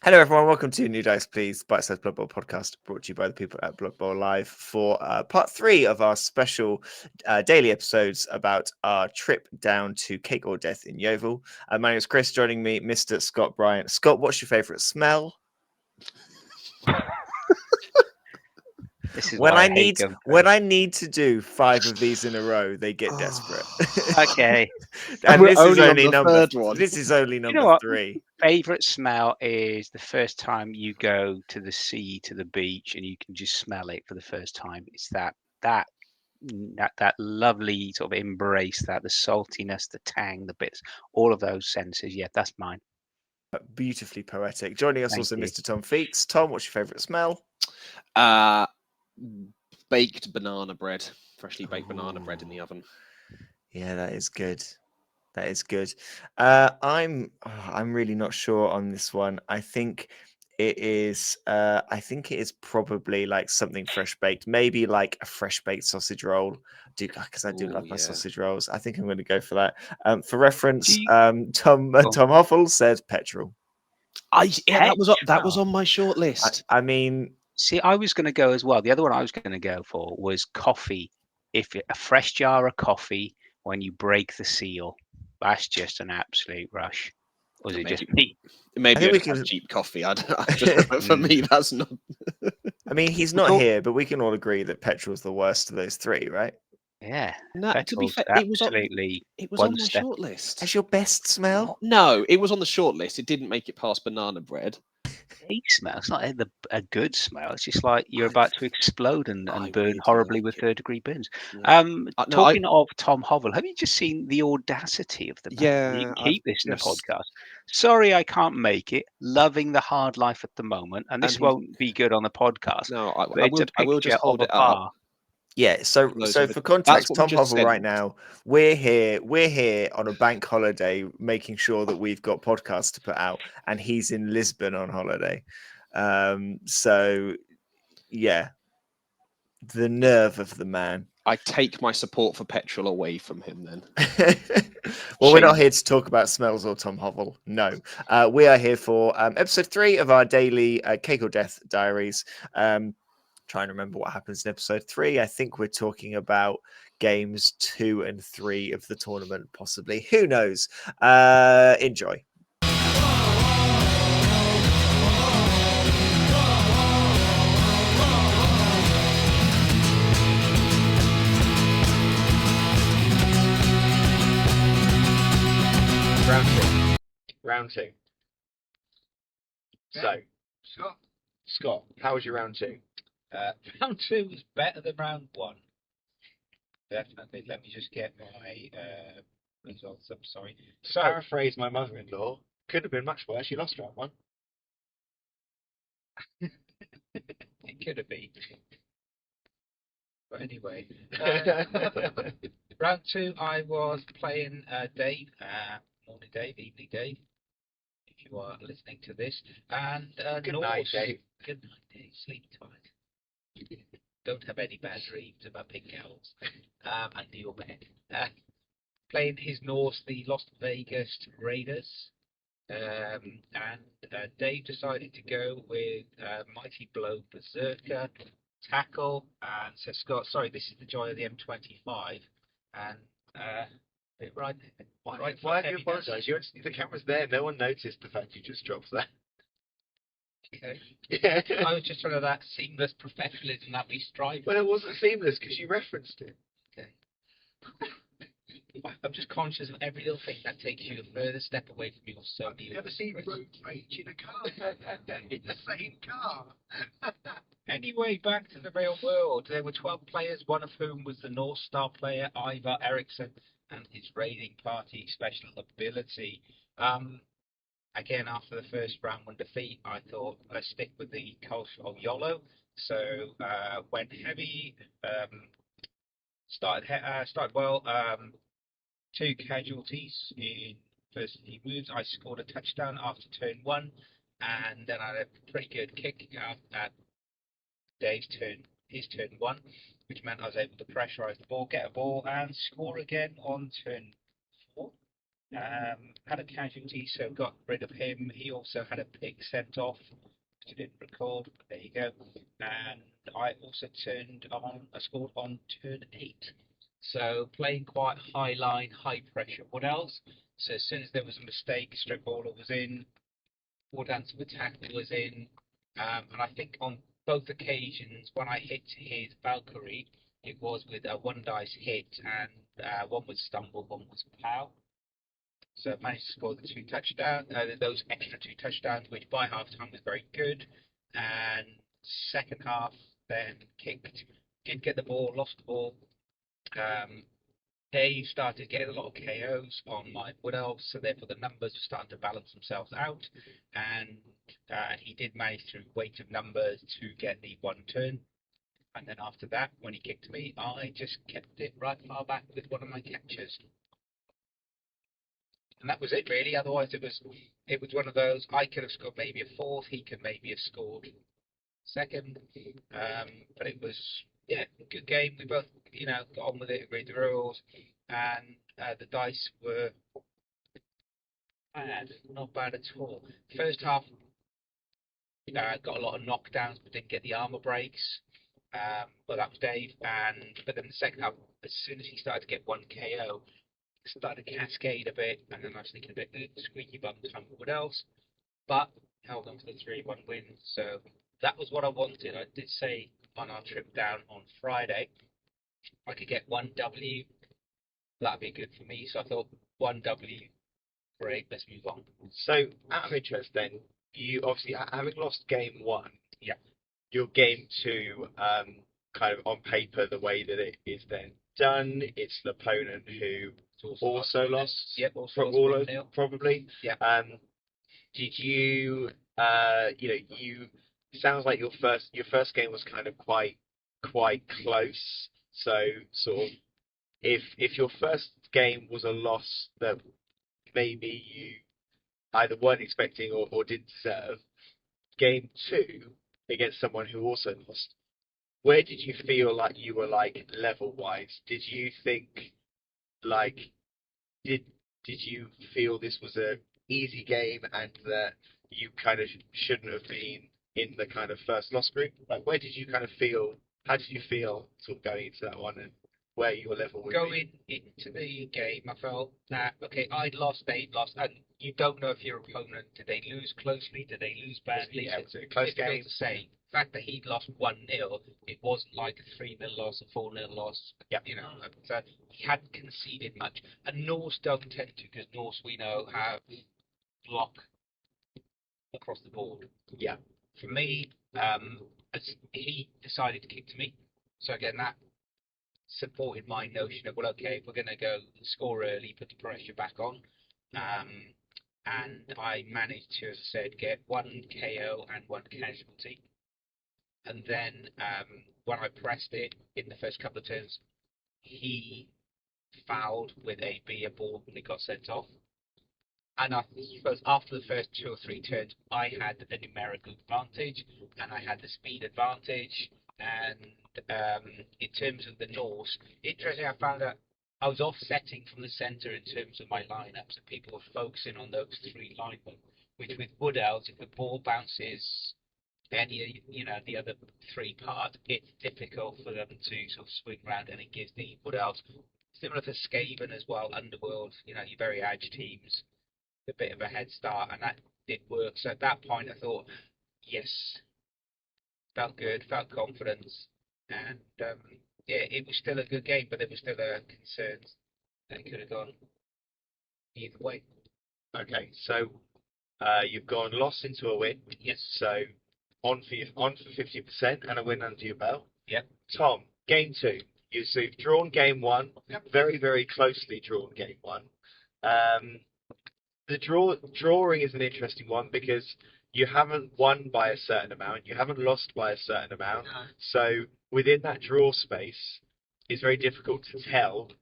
Hello, everyone. Welcome to New Dice Please, Bite-sized Blood Bowl podcast, brought to you by the people at Blood Bowl Live for part 3 of our special daily episodes about our trip down to Cake or Death in Yeovil. My name is Chris. Joining me, Mr. Scott Bryant. Scott, what's your favourite smell? This is why I hate going When first. I need to do 5 of these in a row, they get desperate. Okay. And We're only on the third one. this is only You know number what? 3. Favorite smell is the first time you go to the sea, to the beach, and you can just smell it for the first time. It's that lovely sort of embrace, that the saltiness, the tang, the bits, all of those senses. Yeah, that's mine. Beautifully poetic. Joining us Thank also you. Mr. Tom Feeks. Tom, what's your favourite smell? Uh, baked banana bread, freshly baked banana bread in the oven. Yeah, that is good. That is good. I'm really not sure on this one. I think it is. I think it is probably like something fresh baked. Maybe like a fresh baked sausage roll. Because I do Ooh, love my yeah. sausage rolls. I think I'm going to go for that. For reference, Do you, Tom oh, Tom Hoffel said petrol. That was petrol. on my short list. I mean, See, I was going to go as well. The other one I was going to go for was coffee. A fresh jar of coffee when you break the seal, that's just an absolute rush. Or is it just Maybe me? I maybe think I we just have can. cheap coffee. I just for me that's not. I mean, he's We're not talk- here, but we can all agree that petrol's the worst of those three, right? yeah, No, to be petrol's fair, absolutely it was one on my step. short list. As your best smell. No, it was on the short list. It didn't make it past banana bread. A smell. It's not a good smell. It's just like you're I about to explode I and burn weirdly horribly like with it. third-degree burns. Yeah. No, Talking of Tom Hovel, have you just seen the audacity of the man? You yeah, can I've keep this in the just podcast. Sorry, I can't make it. Loving the hard life at the moment, and and this he won't be good on the podcast. no, But it's a I will just picture of hold a it up bar. Yeah, so for those so of for it. That's context, what we Tom just Hovel said. right now, we're here on a bank holiday making sure that we've got podcasts to put out, and he's in Lisbon on holiday. So yeah, the nerve of the man. I take my support for petrol away from him then. Well, we're not Shame. here to talk about smells or Tom Hovel. No, we are here for episode 3 of our daily Cake or Death diaries. Trying to remember what happens in episode 3. I think we're talking about games 2 and 3 of the tournament, possibly. Who knows? Enjoy. Round two. So, Scott, how was your round two? Round two was better than round one. Definitely. Let me just get my results up. Sorry. To paraphrase my mother-in-law, could have been much worse. You lost round one. It could have been. But anyway, round two, I was playing Dave. Morning, Dave. Evening, Dave. If you are listening to this, and Good night, Dave. Good night, Dave. Sleep tight. Don't have any bad dreams about pink owls under your bed. Playing his Norse, the Las Vegas Raiders. And Dave decided to go with Mighty Blow Berserker, Tackle, and so Scott, sorry, this is the joy of the M25, and right. Why have you apologised? The camera's there. No one noticed the fact you just dropped that. Okay. Yeah. I was just trying to that seamless professionalism that we strive. Well, it wasn't seamless because you referenced it. Okay. I'm just conscious of every little thing that takes you a further step away from your son. You ever seen road rage in a car? In the same car. Anyway, back to the real world. There were 12 players, one of whom was the North Star player, Ivar Eriksson, and his raiding party special ability. Again, after the first round one defeat, I thought let's stick with the culture of YOLO. So went heavy, started well. 2 casualties in first few moves. I scored a touchdown after turn 1, and then I had a pretty good kick at Dave's turn, his turn 1, which meant I was able to pressurize the ball, get a ball, and score again on turn 4. Had a casualty, so got rid of him. He also had a pig sent off, which I didn't record, but there you go. And I also scored on turn 8. So playing quite high line, high pressure. What else? So as soon as there was a mistake, strip baller was in, War Dance of Attack was in, and I think on both occasions when I hit his Valkyrie, it was with a 1 dice hit, and one was stumble, one was pow. So I managed to score the 2 touchdowns, those extra 2 touchdowns, which by half time was very good. And second half, then did get the ball, lost the ball. Dave started getting a lot of KOs on my Wood Elves, so therefore the numbers were starting to balance themselves out. And he did manage through weight of numbers to get the 1 turn. And then after that, when he kicked me, I just kept it right far back with one of my catchers. And that was it really. Otherwise, it was one of those. I could have scored maybe a 4th. He could maybe have scored 2nd. But it was a good game. We both got on with it, agreed the rules, and the dice were bad, not bad at all. First half, got a lot of knockdowns, but didn't get the armor breaks. But that was Dave. But then the second half, as soon as he started to get 1 KO. Started to cascade a bit, and then I was thinking a bit squeaky bum time for what else, but held on to the 3-1 win. So that was what I wanted. I did say on our trip down on Friday, I could get 1 W, that'd be good for me. So I thought 1 W, great, let's move on. So, out of interest, then, you obviously having lost game 1, Yeah, your game 2, kind of on paper, the way that it is then done, it's the opponent who also lost. Yep, also lost 1-0. Probably. Yeah. Did you? You sounds like your first game was kind of quite close. So sort of, if your first game was a loss that maybe you either weren't expecting or didn't deserve, game 2 against someone who also lost, where did you feel like you were like level wise? Did you think like did you feel this was a easy game and that you kind of shouldn't have been in the kind of first loss group? Like where did you kind of feel? How did you feel sort of going into that one and where your level would be? Going into the game, I felt that okay, I'd lost, they'd lost, and you don't know if your opponent did they lose closely, did they lose badly? Yeah, it was a close game. To say. The fact that he'd lost 1-0, it wasn't like a 3-0 loss, a 4-0 loss. Yeah, So he hadn't conceded much, and Norse don't tend to, because Norse we know have block across the board. Yeah. For me, as he decided to kick to me, so again that supported my notion of, well, okay, if we're going to go score early, put the pressure back on. And I managed to, as I said, get 1 KO and 1 casualty. And then when I pressed it in the first couple of turns, he fouled with a beer ball and it got sent off. And I suppose after the first 2 or 3 turns, I had the numerical advantage and I had the speed advantage. And in terms of the Norse, interesting, I found that I was offsetting from the centre in terms of my lineups, and people were focusing on those 3 linemen, which with Wood Elves, if the ball bounces any, the other 3 parts, it's difficult for them to sort of swing around, and it gives the Wood Elves, similar to Skaven as well, Underworld, your very edge teams, a bit of a head start, and that did work. So at that point, I thought, yes, felt good, felt confidence, and it was still a good game, but there was still concerns that it could have gone either way. Okay, so you've gone loss into a win. Yes. So on for 50% and a win under your belt. Yep. Tom, game 2. You've drawn game 1. Yep. Very, very closely drawn game 1. The drawing is an interesting one because you haven't won by a certain amount, you haven't lost by a certain amount. No. So within that draw space, it's very difficult to tell.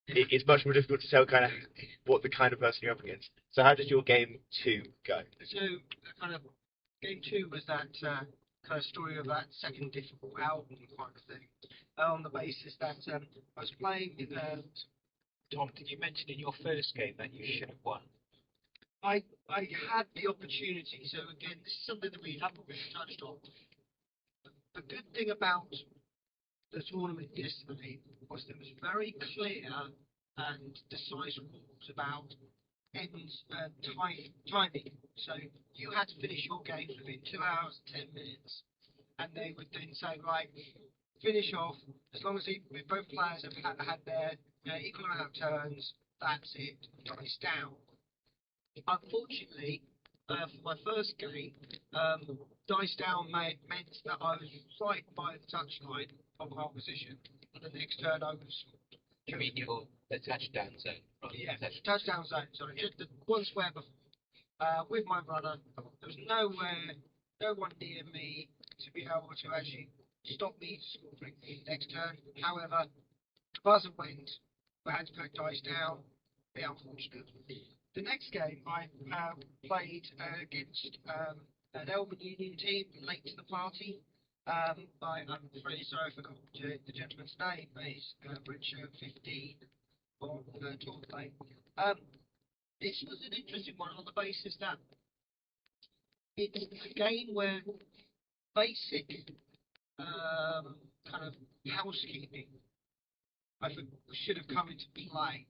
It's much more difficult to tell kind of what the kind of person you're up against. So how did your game 2 go? So kind of game 2 was that kind of story of that second difficult album kind of thing, on the basis that I was playing Tom, did you mention in your first game that you should have won? I had the opportunity. So again, this is something that we haven't really touched on. The good thing about the tournament yesterday was there was very clear and decisive rules about timing. So you had to finish your game within 2 hours and 10 minutes, and they would then say, right, finish off as long as both players have had their equal amount of turns. That's it. Dice down. Unfortunately, for my first game, dice down meant that I was right by the touchline of my opposition, and the next turn I was. You mean the touchdown zone? Right? Yeah, touchdown zone. Sorry, just the one square before. With my brother, there was no one near me to be able to actually stop me scoring next turn. However, the buzzer went. I had to put dice down. Be unfortunate. The next game I played against an Elven Union team late to the party. I'm really sorry I forgot the gentleman's name. He's Bridge 15 on tour play. This was an interesting one on the basis that it's a game where basic kind of housekeeping I think should have come into play.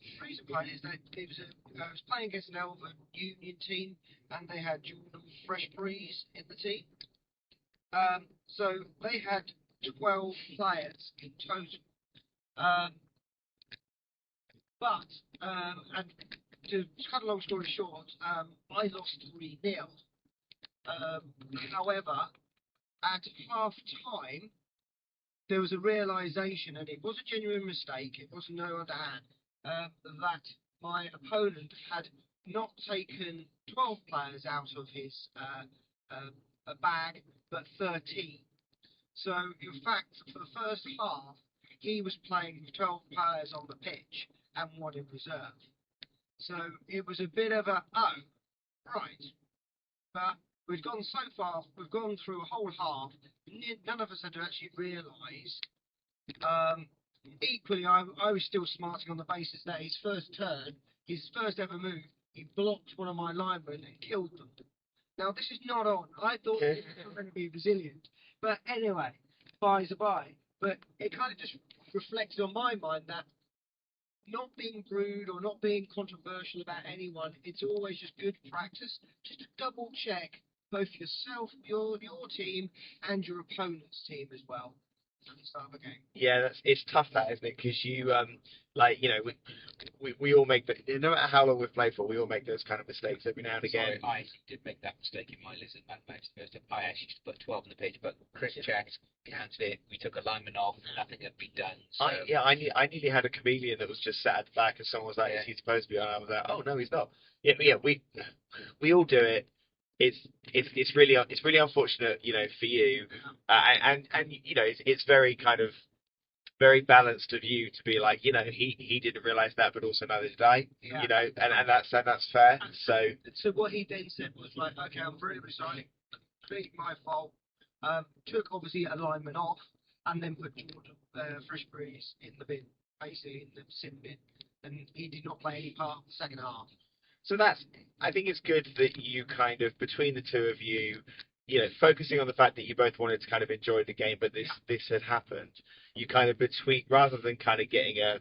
The reason why is that I was playing against an Elven Union team, and they had Jordan Fresh Breeze in the team. So they had 12 players in total. And to cut a long story short, I lost 3-0. However, at half time, there was a realisation, and it was a genuine mistake, it wasn't no underhand, that my opponent had not taken 12 players out of his bag, but 13. So, in fact, for the first half, he was playing with 12 players on the pitch and one in reserve. So, it was a bit of a, right. But we've gone so far, we've gone through a whole half, none of us had actually realised. Equally, I was still smarting on the basis that his first turn, his first ever move, he blocked one of my linemen and killed them. Now, this is not on. I thought this was going to be resilient. But anyway, bye's a bye. But it kind of just reflected on my mind that not being rude or not being controversial about anyone, it's always just good practice just to double check both yourself, your team, and your opponent's team as well. At the start of the game. Yeah, it's tough, that, isn't it? Because you we all make no matter how long we've played for, we all make those kind of mistakes every now and again. Sorry, I actually did make that mistake in my Lizard Mathematics first. I actually used to put 12 on the page, but Chris checked, counted it, we took a lineman off, nothing had been done. So. I nearly had a chameleon that was just sat at the back, and someone was like, "Is he supposed to be on?" I was like, "Oh no, he's not." Yeah, we all do it. It's really unfortunate, for you, and it's very kind of very balanced of you to be like, he didn't realise that, but also neither did I, and that's fair. So what he then said was like, okay, I'm really sorry, completely my fault. Took obviously a lineman off, and then put Jordan Fresh Breeze in the bin, basically in the sin bin, and he did not play any part of the second half. So I think it's good that you kind of, between the two of you, focusing on the fact that you both wanted to kind of enjoy the game, but this had happened. You kind of rather than kind of getting a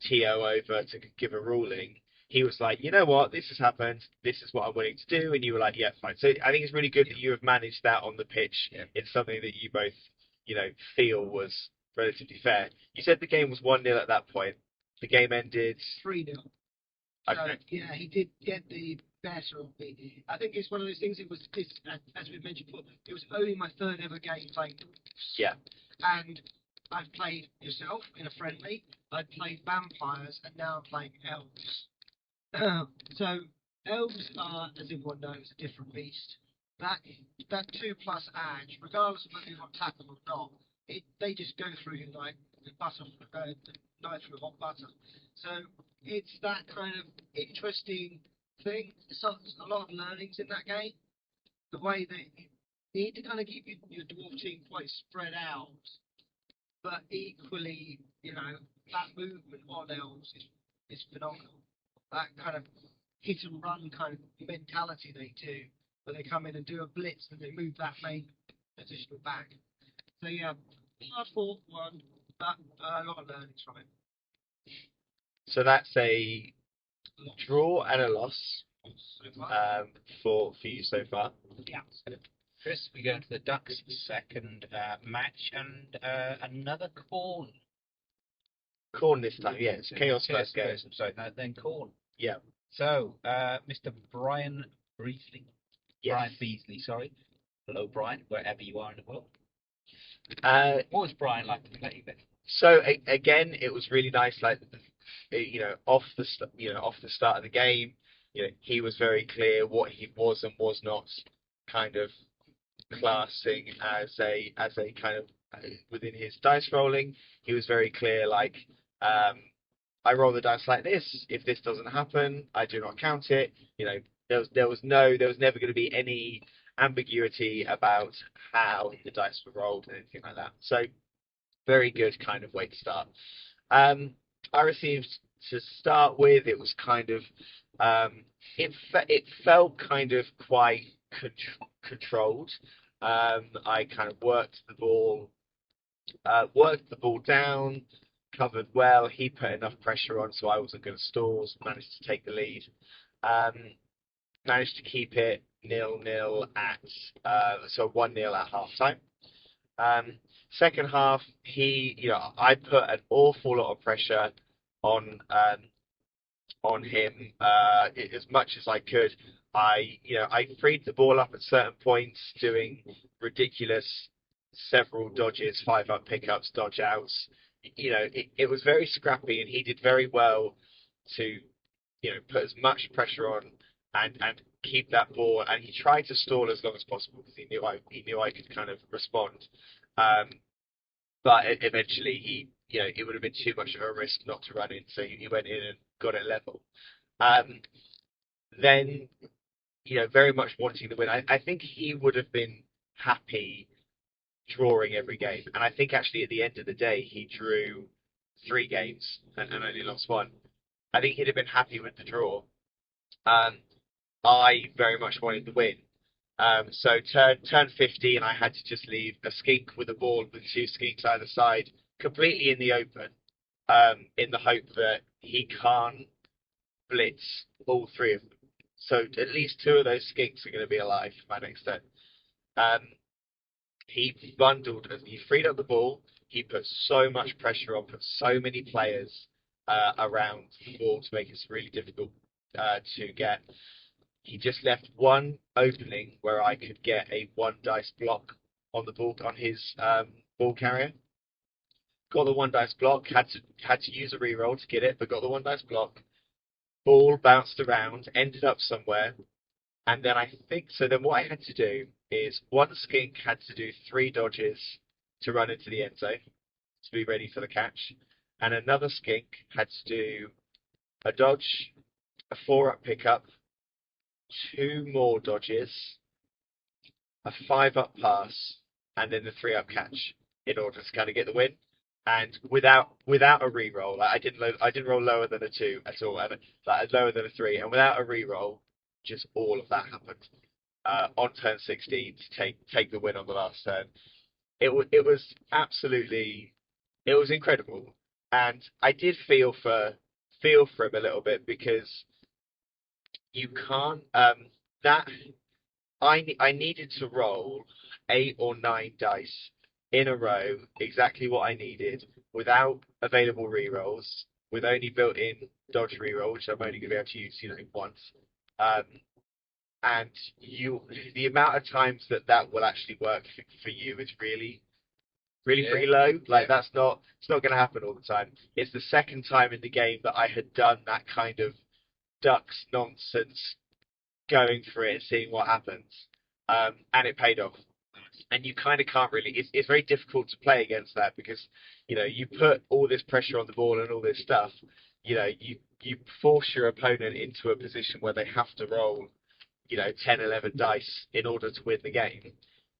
TO over to give a ruling, he was like, you know what, this has happened, this is what I'm willing to do, and you were like, yeah, fine. So I think it's really good that you have managed that on the pitch in something that you both, feel was relatively fair. You said the game was 1-0 at that point. The game ended 3-0. So, yeah, he did get the better of me. I think it's one of those things. As we mentioned before, it was only my third ever game playing dwarves. Yeah. And I've played yourself in a friendly. I've played vampires, and now I'm playing elves. So elves are, as everyone knows, a different beast. That 2+ edge, regardless of whether you've got tackle or not, they just go through you like the butter, the knife through hot butter. So it's that kind of interesting thing. So there's a lot of learnings in that game. The way that you need to kind of keep your dwarf team quite spread out, but equally, that movement on elves is is phenomenal. That kind of hit and run kind of mentality they do, where they come in and do a blitz and they move that main position back. So yeah, hard fought one, but a lot of learnings from it. So that's a draw and a loss for you so far. Yeah. So, Chris, we go to the Ducks' second match and another corn. Corn this time, yeah. It's Chaos first game. So then corn. Yeah. So, Mr. Brian Beasley. Yes. Brian Beasley, sorry. Hello, Brian, wherever you are in the world. What was Brian like to play with? So again, it was really nice. Like, off the start of the game, he was very clear what he was and was not kind of classing as a kind of within his dice rolling. He was very clear, like, I roll the dice like this. If this doesn't happen, I do not count it. There was never going to be any ambiguity about how the dice were rolled and anything like that. So very good kind of way to start. I received, to start with, it was kind of it felt kind of quite controlled. I kind of worked the ball down, covered well. He put enough pressure on, so I wasn't going to stall. So managed to take the lead. Managed to keep it 0-0 at 1-0 at half time. Second half, I put an awful lot of pressure on him as much as I could. I freed the ball up at certain points, doing ridiculous several dodges, 5-up pickups, dodge outs. It was very scrappy, and he did very well to put as much pressure on and keep that ball. And he tried to stall as long as possible because he knew I could kind of respond. But eventually it would have been too much of a risk not to run in, so he went in and got it level. Then, very much wanting to win. I think he would have been happy drawing every game, and I think actually at the end of the day he drew 3 games and only lost 1. I think he'd have been happy with the draw. I very much wanted the win. So turn 50, and I had to just leave a skink with a ball with 2 skinks either side, completely in the open, in the hope that he can't blitz all 3 of them. So at least 2 of those skinks are going to be alive by next turn. He freed up the ball. He put so much pressure on, put so many players around the ball to make it really difficult to get. He just left one opening where I could get a 1 dice block on the ball, on his ball carrier. Got the 1 dice block. Had to use a reroll to get it, but got the 1 dice block. Ball bounced around, ended up somewhere, and then then what I had to do is 1 skink had to do 3 dodges to run into the end zone to be ready for the catch, and another skink had to do a dodge, a 4-up pickup, 2 more dodges, a 5-up pass, and then the 3-up catch in order to kind of get the win. And without a reroll, I didn't roll lower than a 2 at all, and lower than a 3, and without a reroll, just all of that happened on turn 16 to take the win on the last turn. It was absolutely, it was incredible, and I did feel for him a little bit, because you can't that I needed to roll 8 or 9 dice in a row, exactly what I needed, without available rerolls, with only built-in dodge reroll, which I'm only going to be able to use once. And the amount of times that will actually work for you is really pretty low. Like, it's not going to happen all the time. It's the second time in the game that I had done that kind of ducks nonsense, going for it and seeing what happens, and it paid off. And you kind of can't really. It's very difficult to play against that, because you put all this pressure on the ball and all this stuff. You force your opponent into a position where they have to roll 10, 11 dice in order to win the game.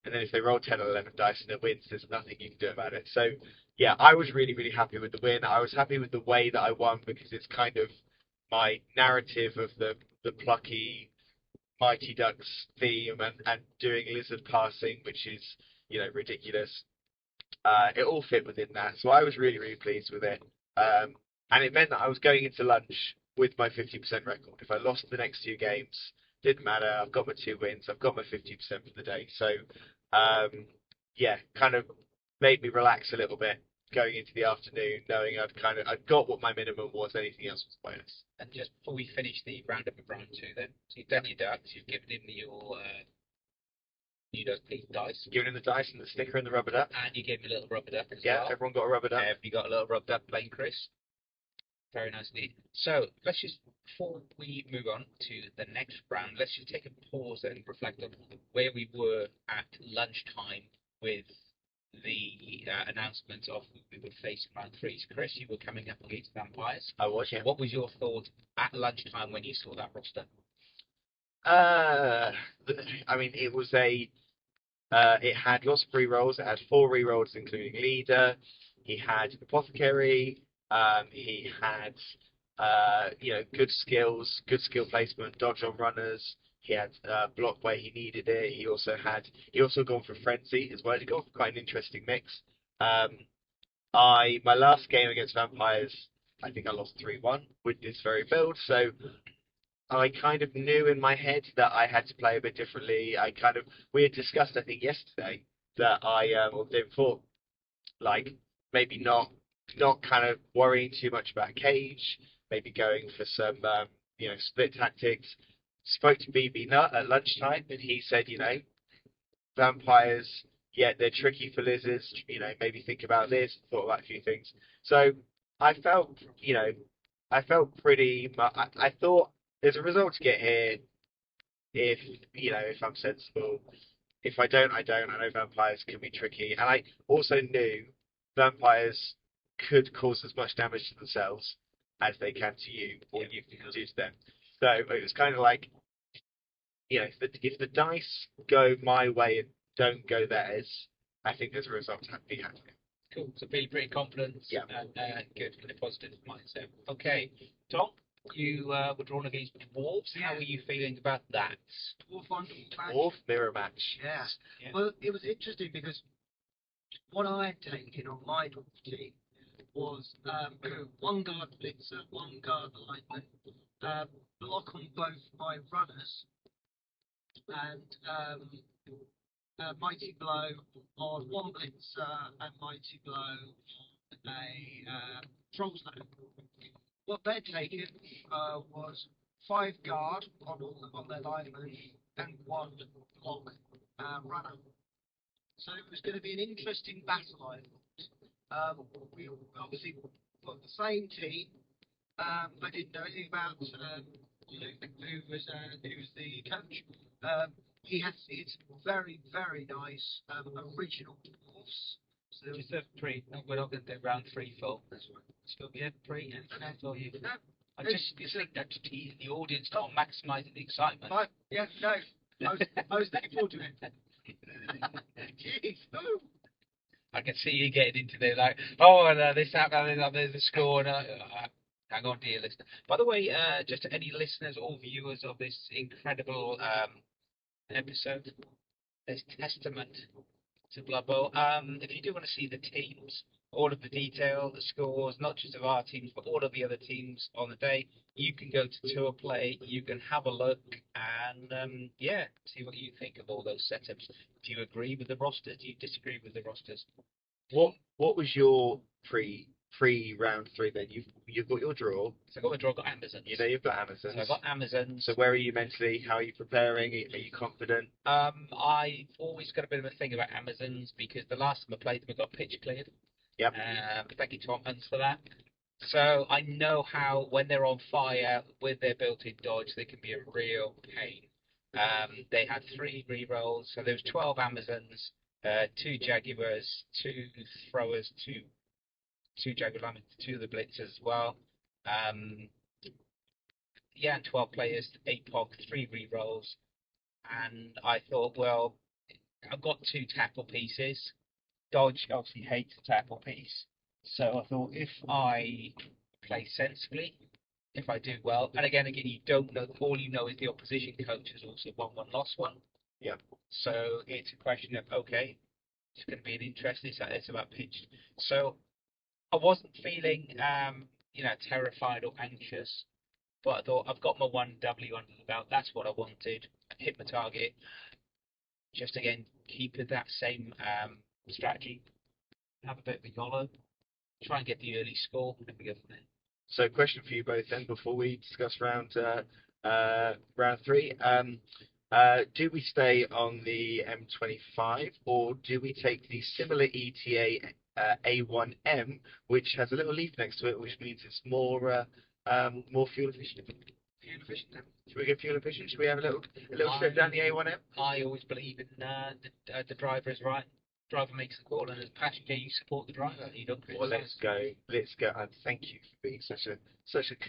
and then if they roll 10 or 11 dice and it wins, there's nothing you can do about it. So yeah, I was really, really happy with the win. I was happy with the way that I won because it's kind of my narrative of the plucky Mighty Ducks theme and doing lizard passing, which is, ridiculous. It all fit within that. So I was really, really pleased with it. And it meant that I was going into lunch with my 50% record. If I lost the next 2 games, didn't matter. I've got my 2 wins. I've got my 50% for the day. So, yeah, kind of made me relax a little bit going into the afternoon, knowing I'd got what my minimum was. Anything else was bonus. And just before we finish the roundup of round 2, then, so you've done your ducks, you've given him your dice, Giving him the dice and the sticker and the rubber duck. and you gave him a little rubber duck as Yeah, well. everyone got a rubber duck. You got a little rubber duck playing Chris. Very nice indeed. So let's just, before we move on to the next round, let's just take a pause and reflect on where we were at lunchtime with the announcement of who we would face in round 3. So Chris, you were coming up against vampires. I was, yeah. What was your thought at lunchtime when you saw that roster? I mean, it was it had lots of re-rolls. It had 4 re-rolls, including leader. He had apothecary. He had, good skills, good skill placement, dodge on runners. He had block where he needed it. He also gone for frenzy as well. He got quite an interesting mix. My last game against vampires, I think I lost 3-1 with this very build. So I kind of knew in my head that I had to play a bit differently. We had discussed, I think yesterday, that or the day before, like maybe not kind of worrying too much about cage, maybe going for some split tactics. Spoke to BB Nut at lunchtime, and he said, vampires, yeah, they're tricky for lizards. Maybe think about this. Thought about a few things. So I felt, pretty much. I thought there's a result to get here. If I'm sensible. If I don't, I don't. I know vampires can be tricky, and I also knew vampires could cause as much damage to themselves as they can to you, or you can do to them. So it was kind of like, if the dice go my way and don't go theirs, I think there's a result to be had. Cool. So feeling pretty confident. Yeah. And good in a positive mindset. Okay, Tom, you were drawn against dwarves. Yeah. How are you feeling about that? Dwarf on match. Dwarf mirror match. Yeah. Yeah. Well, it was interesting because what I had taken on my dwarf team was 1 guard blitzer, 1 guard lineman, block on both my runners, and mighty blow on 1 blitzer and mighty blow on a troll zone. What they'd taken was 5 guard on their linemen and 1 block runner. So it was going to be an interesting battle, I thought. We obviously got the same team. I didn't know anything about who was the coach. He has his very, very nice original dwarfs. So Just a pre. No, we're not going to do round 3 full. Still be a pre. So you. I just think that to tease the audience, Tom, maximising the excitement. yeah, no, I was looking forward to it. Jeez, no. I can see you getting into there like, oh, no, this happened, there's the score. And, hang on, dear listener. By the way, just to any listeners or viewers of this incredible episode, this testament to Blood Bowl. If you do want to see the teams, all of the detail, the scores, not just of our teams, but all of the other teams on the day, you can go to Tour Play, you can have a look, and see what you think of all those setups. Do you agree with the rosters? Do you disagree with the rosters? What was your pre round 3 then? You've got your draw. So I got my draw, got Amazons. You've got Amazons. So I got Amazons. So where are you mentally? How are you preparing? Are you confident? I've always got a bit of a thing about Amazons because the last time I played them, I got pitch cleared. Yep. Thank you, Tom Hunt, for that. So I know how, when they're on fire with their built-in dodge, they can be a real pain. They had 3 re-rolls, so there was 12 Amazons, 2 Jaguars, 2 throwers, 2 Jaguar Linemen, 2 of the Blitzers as well. And 12 players, 8 POG, 3 re-rolls. And I thought, well, I've got 2 tackle pieces. Dodge obviously hates the tackle piece, so I thought if I play sensibly, if I do well, and again, you don't know. All you know is the opposition coach has also won one, lost one. Yeah. So it's a question of okay, it's going to be an interesting. It's about pitch. So I wasn't feeling terrified or anxious, but I thought I've got my 1W under the belt. That's what I wanted. Hit my target. Just again, keep with that same strategy. Have a bit of a YOLO. Try and get the early score, and we go from there. So, question for you both then, before we discuss round 3. Do we stay on the M25, or do we take the similar ETA A1M, which has a little leaf next to it, which means it's more fuel efficient? Fuel efficient. Should we go fuel efficient? Should we have a little trip down the A1M? I always believe in the driver is right. Driver makes the call, and as a passenger, you support the driver. You don't Well, criticize. let's go, and thank you for being such a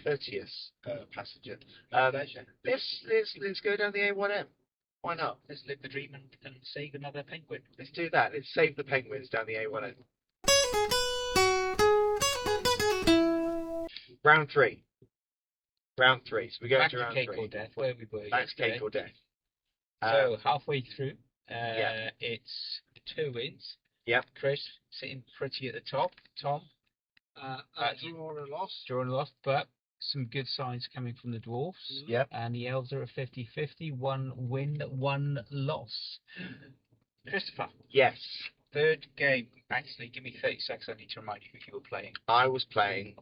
courteous passenger. Pleasure. Let's go down the A1M. Why not? Let's live the dream and save another penguin. Let's do that. Let's save the penguins down the A1M. Round 3. So we go Back to to round cake 3. or death, where we were That's yesterday. cake or death. So halfway through, yeah. It's 2 wins. Yep. Chris sitting pretty at the top. Tom, Draw or a loss. drawing off, but some good signs coming from the dwarfs. Yep. And the elves are at 50-50. 1 win, 1 loss. Christopher, Yes. third game. Actually, give me 30 seconds. I need to remind you who you were playing. I was playing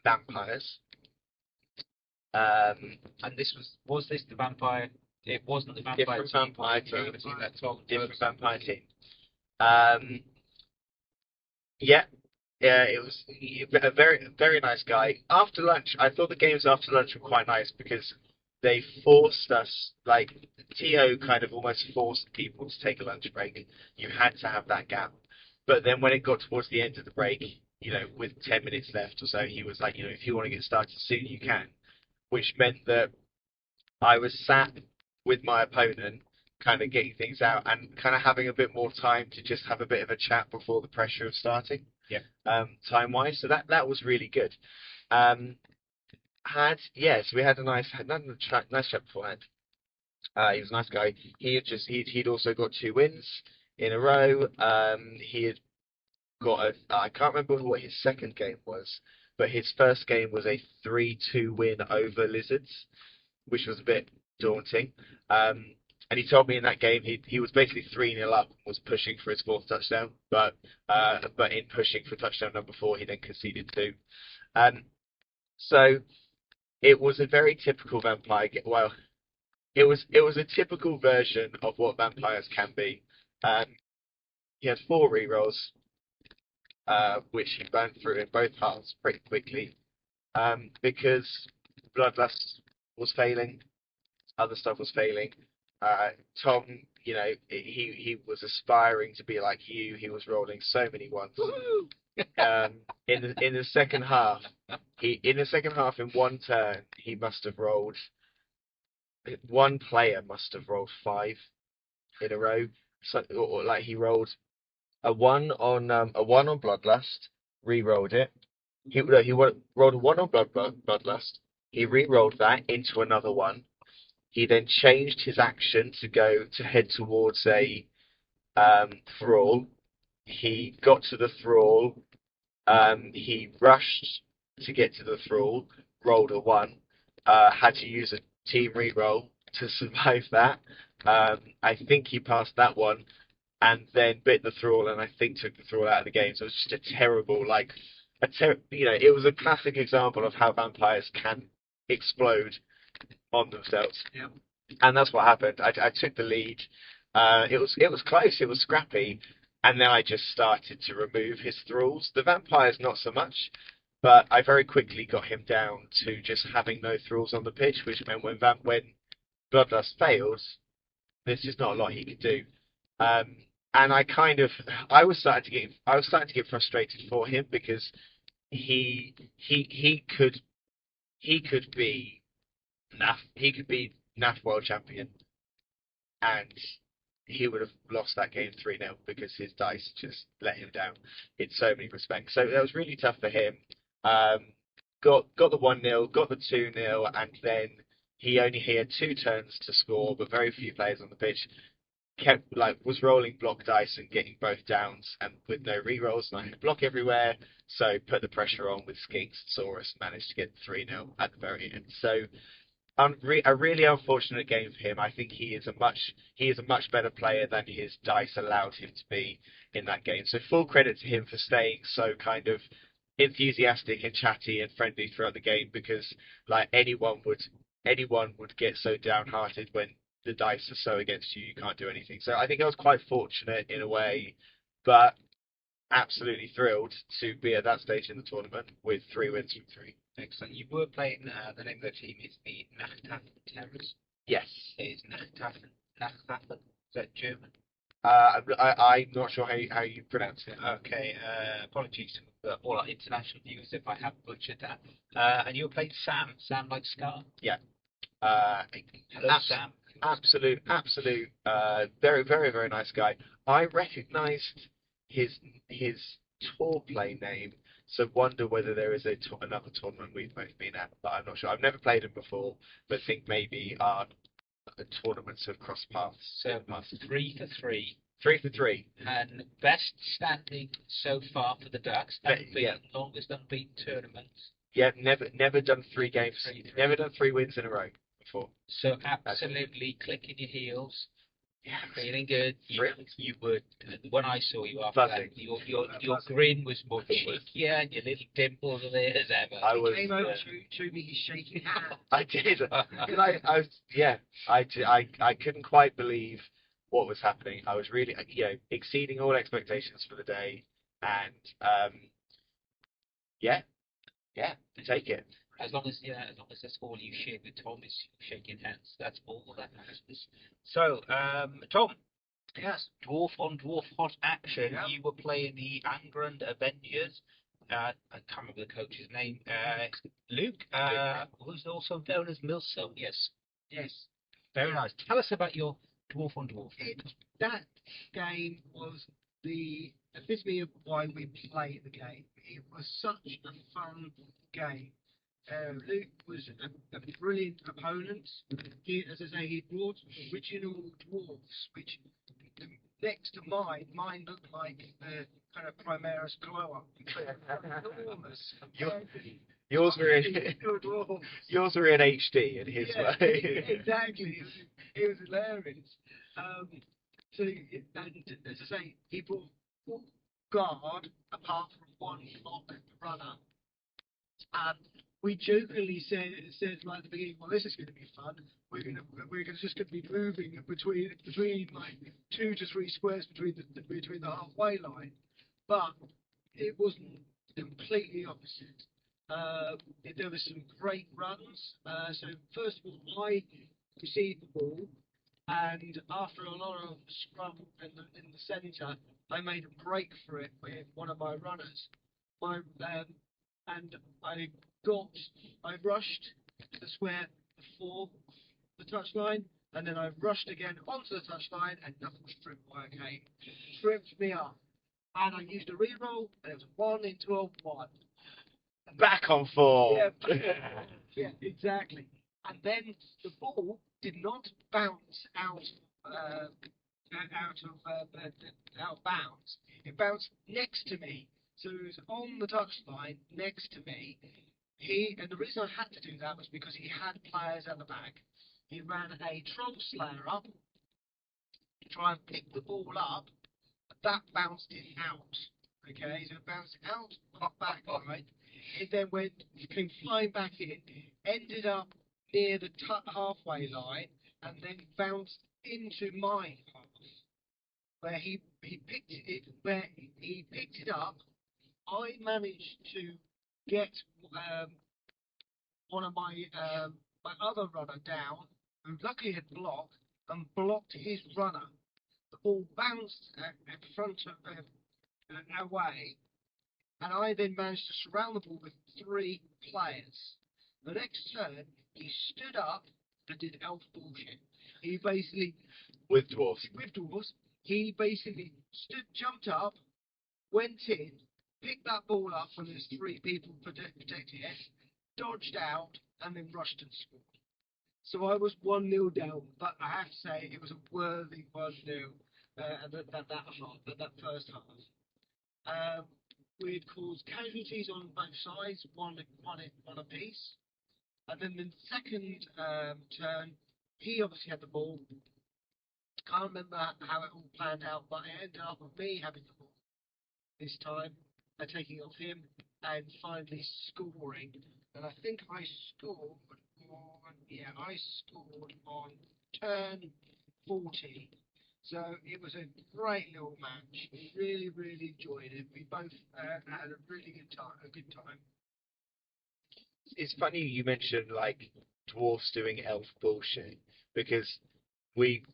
vampires. And this was this the vampire? It wasn't the vampire Different team. vampire You would team. have seen that Tom. Different vampire team. Yeah, it was a very, very nice guy. After lunch, I thought the games after lunch were quite nice because they forced us, like, Tio kind of almost forced people to take a lunch break. You had to have that gap. But then when it got towards the end of the break, with 10 minutes left or so, he was like, if you want to get started soon, you can. Which meant that I was sat with my opponent, kind of getting things out and kind of having a bit more time to just have a bit of a chat before the pressure of starting. Yeah. Time-wise, so that was really good. So we had a nice chat beforehand. He was a nice guy. He'd also got 2 wins in a row. He had got I can't remember what his second game was, but his first game was a 3-2 win over Lizards, which was a bit daunting. And he told me in that game he was basically 3-0 up and was pushing for his 4th touchdown, but in pushing for touchdown number 4, he then conceded 2. So it was a very typical vampire. Well, it was a typical version of what vampires can be. He had 4 rerolls, which he burned through in both halves pretty quickly, because Bloodlust was failing, other stuff was failing. Tom, he was aspiring to be like you. He was rolling so many ones. In the second half, in one turn, he must have rolled. One player must have rolled 5 in a row. So, or like he rolled a 1 on Bloodlust, re-rolled it. He rolled a 1 on Bloodlust. He re-rolled that into another 1. He then changed his action to head towards a thrall. He got to the thrall. He rushed to get to the thrall. Rolled a 1. Had to use a team reroll to survive that. I think he passed that one, and then bit the thrall, and I think took the thrall out of the game. So it was just a terrible, it was a classic example of how vampires can explode on themselves. Yeah. And that's what happened. I took the lead. It was close. It was scrappy, and then I just started to remove his thralls. The vampires not so much, but I very quickly got him down to just having no thralls on the pitch, which meant when Bloodlust fails, there's just not a lot he could do. And I was starting to get frustrated for him because he could be NAF world champion, and he would have lost that game 3-0 because his dice just let him down in so many respects. So that was really tough for him. Got the 1-0, got the 2-0, and then he had 2 turns to score, but very few players on the pitch. Was rolling block dice and getting both downs, and with no rerolls, and I had block everywhere, so put the pressure on with Skinks and Saurus, managed to get 3-0 at the very end. So a really unfortunate game for him. I think he is a much better player than his dice allowed him to be in that game. So full credit to him for staying so kind of enthusiastic and chatty and friendly throughout the game, because like anyone would get so downhearted when the dice are so against you, you can't do anything. So I think I was quite fortunate in a way, but absolutely thrilled to be at that stage in the tournament with 3 wins from 3. Excellent. You were playing, the name of the team is the Nachtaffen Terrors. Yes. Is Nachtaffen. Is that German? I'm not sure how you pronounce it. Okay, apologies to all our international viewers if I have butchered that. And you were playing Sam like Scar? Yeah. Hello, Sam. Absolute, very, very, very nice guy. I recognised his tour play name, so wonder whether there is another tournament we've both been at, but I'm not sure. I've never played him before, but think maybe our tournaments have crossed paths. So 3 for 3. 3 for 3. And best standing so far for the Ducks. Yeah. Longest unbeaten tournaments. Yeah, never done 3 games. Never done 3 wins in a row before. So absolutely clicking your heels. Yeah, Feeling good. You would. When I saw you after Buzzing. that, your grin was more cheekier and your little dimples are there as ever. He came over to me, he's shaking hands. I did. I couldn't quite believe what was happening. I was really, exceeding all expectations for the day, and take it. As long as that's all you shared with Tom is shaking hands, that's all that matters. So, Tom. Yes. Dwarf on dwarf hot action. Yep. You were playing the Angrand Avengers. I can't remember the coach's name. Luke, who's also known as Milso. Yes. Yes. Very nice. Tell us about your dwarf on dwarf. That game was the epitome of why we play the game. It was such a fun game. Luke was a brilliant opponent. As I say, he brought original dwarfs, which next to mine looked like the kind of Primaris glow up. Enormous. Yours were in HD, and his were. Exactly. It was hilarious. And as I say, he brought full guard apart from one block runner. And we jokingly said right at the beginning, well, this is going to be fun. We're just going to be moving between like 2 to 3 squares between the halfway line, but it wasn't. Completely opposite. There were some great runs. So first of all, I received the ball, and after a lot of scrum in the centre, I made a break for it with one of my runners. And I rushed to the square before the touchline, and then I rushed again onto the touchline, and nothing was tripped by a game. Tripped me up. And I used a reroll, and it was 1 into a 1. Back on 4. Yeah, exactly. And then the ball did not bounce out of bounds. It bounced next to me. So it was on the touchline next to me. And the reason I had to do that was because he had players at the back. He ran a Troll Slayer up to try and pick the ball up. That bounced it out. Okay, so it bounced out, got back right. It then came flying back in, ended up near the halfway line, and then bounced into my half, where he picked it up. I managed to get one of my other runner down, who luckily had blocked, and blocked his runner. The ball bounced in front of away, and I then managed to surround the ball with 3 players. The next turn, he stood up and did elf bullshit. He basically, With dwarves. with dwarves, he basically jumped up, went in, picked that ball up when there's 3 people protecting it, dodged out, and then rushed and scored. So I was 1-0 down, but I have to say it was a worthy 1-0 at that first half. We'd caused casualties on both sides, one apiece. And then the second turn, he obviously had the ball. Can't remember how it all planned out, but it ended up with me having the ball this time, and taking it off him, and finally scoring. And I think I scored on turn 40. So it was a great little match. We really, really enjoyed it. We both had a really good time. It's funny you mentioned like dwarfs doing elf bullshit, because we've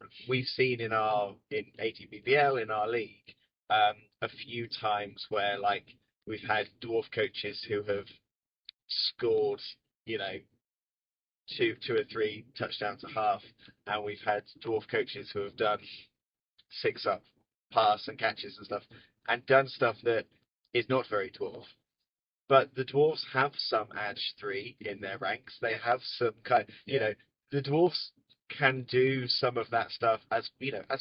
seen in ATBBL in our league a few times where like we've had dwarf coaches who have scored, you know, two or three touchdowns a half, and we've had dwarf coaches who have done 6-up pass and catches and stuff, and done stuff that is not very dwarf. But the dwarves have some edge 3 in their ranks. They have some kind, the dwarves can do some of that stuff as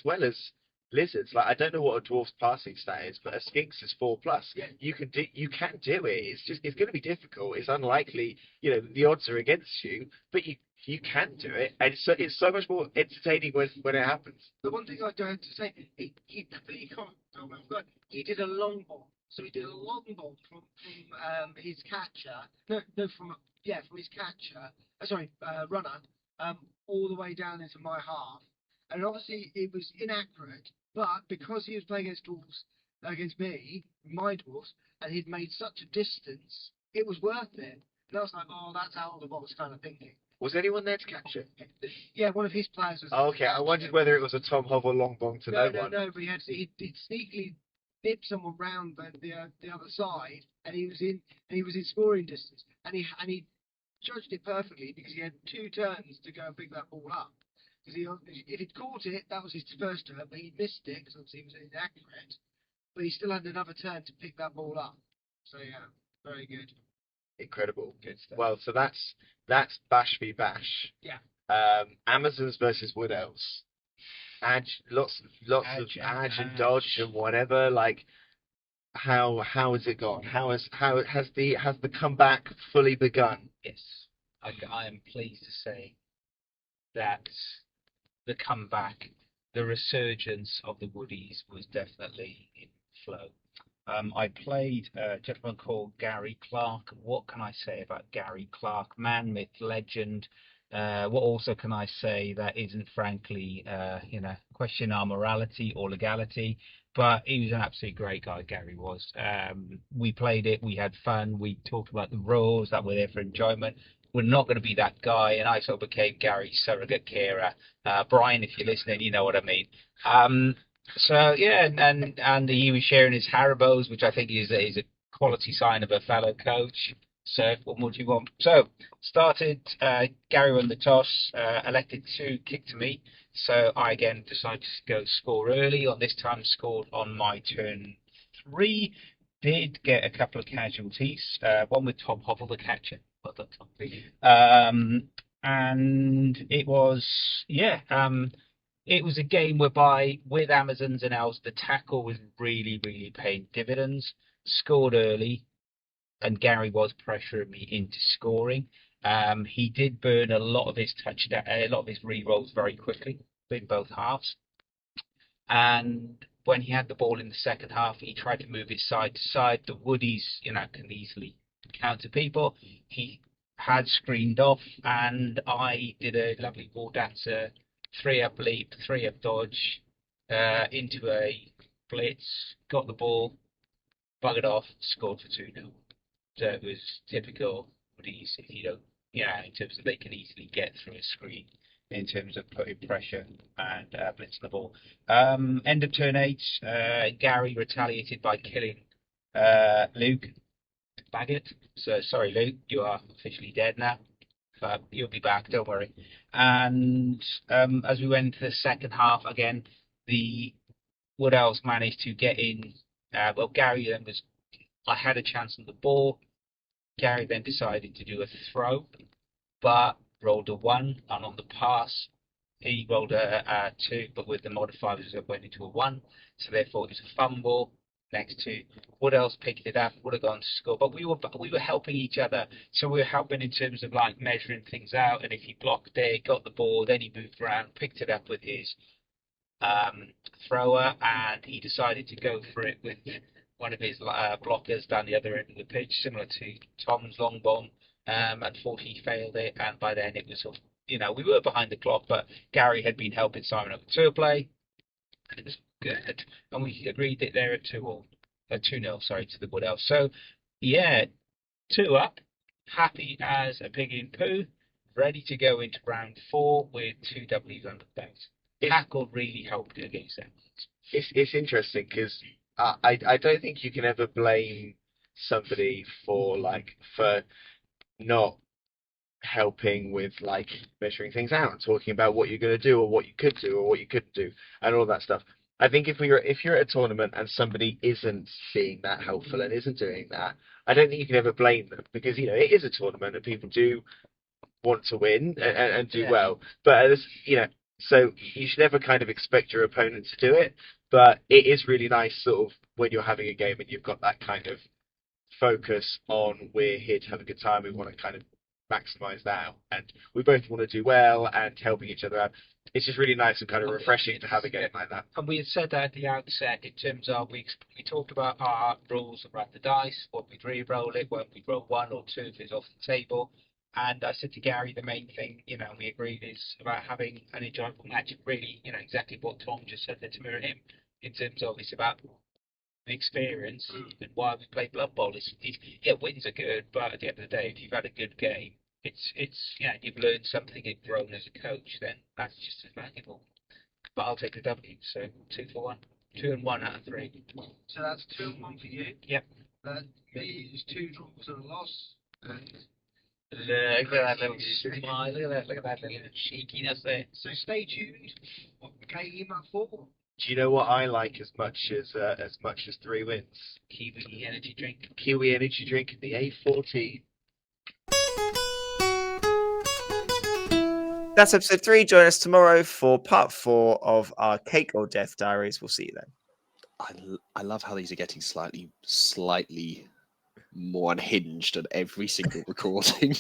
well as lizards. Like, I don't know what a dwarf's passing stat is, but a skinks is 4+. Yeah. You can do it. It's going to be difficult. It's unlikely. The odds are against you, but you can do it, and it's so much more entertaining when it happens. The one thing I do have to say, he did a long ball. So he did a long ball from his catcher. From his catcher. Runner. All the way down into my half, and obviously it was inaccurate. But because he was playing against me, my dwarfs, and he'd made such a distance, it was worth it. And I was like, oh, that's out of the box kind of thinking. Was anyone there to catch it? Yeah, one of his players was. Oh, okay, I wondered whether it was a Tom Hovel long bong to no one. No, but he'd sneakily nipped someone round the other side, and he was in scoring distance, and he judged it perfectly because he had 2 turns to go and pick that ball up. Because if he'd caught it, that was his first turn, but he missed it because obviously he was inaccurate. But he still had another turn to pick that ball up. So yeah, very good. Incredible. Good stuff. Well, so that's Bash v Bash. Yeah. Amazons versus Wood Elves. Lots of edge and dodge and whatever. Like, how has it gone? How has the comeback fully begun? Yes, I am pleased to say that the comeback, the resurgence of the Woodies was definitely in flow. I played a gentleman called Gary Clark. What can I say about Gary Clark? Man, myth, legend. What also can I say that isn't frankly, question our morality or legality? But he was an absolutely great guy, Gary was. We played it, we had fun, we talked about the rules that were there for enjoyment. We're not going to be that guy, and I sort of became Gary's surrogate carer. Brian, if you're listening, you know what I mean. So yeah, and he was sharing his Haribos, which I think is a quality sign of a fellow coach. So what more do you want? So started. Gary won the toss, elected to kick to me. So I again decided to go score early. On this time, scored on my turn 3. Did get a couple of casualties. One with Tom Hovel, the catcher. Well done, Tom. And it was it was a game whereby with Amazons and Elves, the tackle was really, really paying dividends. Scored early, and Gary was pressuring me into scoring. He did burn a lot of his re-rolls very quickly in both halves. And when he had the ball in the second half, he tried to move it side to side. The Woodies, can easily counter people. He had screened off, and I did a lovely ball dancer, 3-up leap, 3-up dodge, into a blitz, got the ball, buggered off, scored for 2-0. So it was typical Woodies, if you don't, in terms of they can easily get through a screen in terms of putting pressure and blitzing the ball. End of turn 8, Gary retaliated by killing Luke Baggett. So sorry, Luke, you are officially dead now. but you'll be back. Don't worry. And as we went into the second half again, the Wood Elves managed to get in. Well, Gary then was. I had a chance on the ball. Gary then decided to do a throw, but rolled a 1, and on the pass he rolled a 2, but with the modifiers it went into a 1, so therefore it was a fumble. Next to Wood Elves picked it up, would have gone to score, but we were helping each other, so we were helping in terms of like measuring things out. And if he blocked there, got the ball, then he moved around, picked it up with his thrower, and he decided to go for it with one of his blockers down the other end of the pitch, similar to Tom's long bomb. Unfortunately, he failed it, and by then it was sort of, we were behind the clock, but Gary had been helping Simon up to play, and it was good. And we agreed that they're at 2-0, sorry, to the Wood Elves. So, yeah, 2 up, happy as a pig in poo, ready to go into round 4 with 2 W's under the belt. Tackle really helped against them. It's interesting because I don't think you can ever blame somebody for not helping with like measuring things out and talking about what you're going to do or what you could do or what you couldn't do and all that stuff. I think if you're at a tournament and somebody isn't being that helpful and isn't doing that, I don't think you can ever blame them, because it is a tournament and people do want to win and do well. But so you should never kind of expect your opponent to do it. But it is really nice sort of when you're having a game and you've got that kind of focus on, we're here to have a good time, we want to kind of maximize that out, and we both want to do well and helping each other out. It's just really nice and kind of refreshing to have a game like that. And we had said that at the outset in terms of we talked about our rules around the dice, when we'd re-roll it, when we'd roll 1 or 2 if it's off the table. And I said to Gary, the main thing, we agreed, is about having an enjoyable match. Really, exactly what Tom just said there to mirror him, in terms of it's about the experience and why we play Blood Bowl. Wins are good, but at the end of the day, if you've had a good game, it's you've learned something and grown as a coach, then that's just as valuable. But I'll take the W, so 2 for 1. 2 and 1 out of 3. So that's 2 and 1 for you. Yep. Me is 2 draws and a loss. And look at that little smile. Look at that little cheekiness there. So stay tuned. What game at 4? Do you know what I like as much as 3 wins? Kiwi energy drink. Kiwi energy drink, the A14. That's episode 3. Join us tomorrow for part 4 of our Cake or Death Diaries. We'll see you then. I love how these are getting slightly more unhinged at every single recording.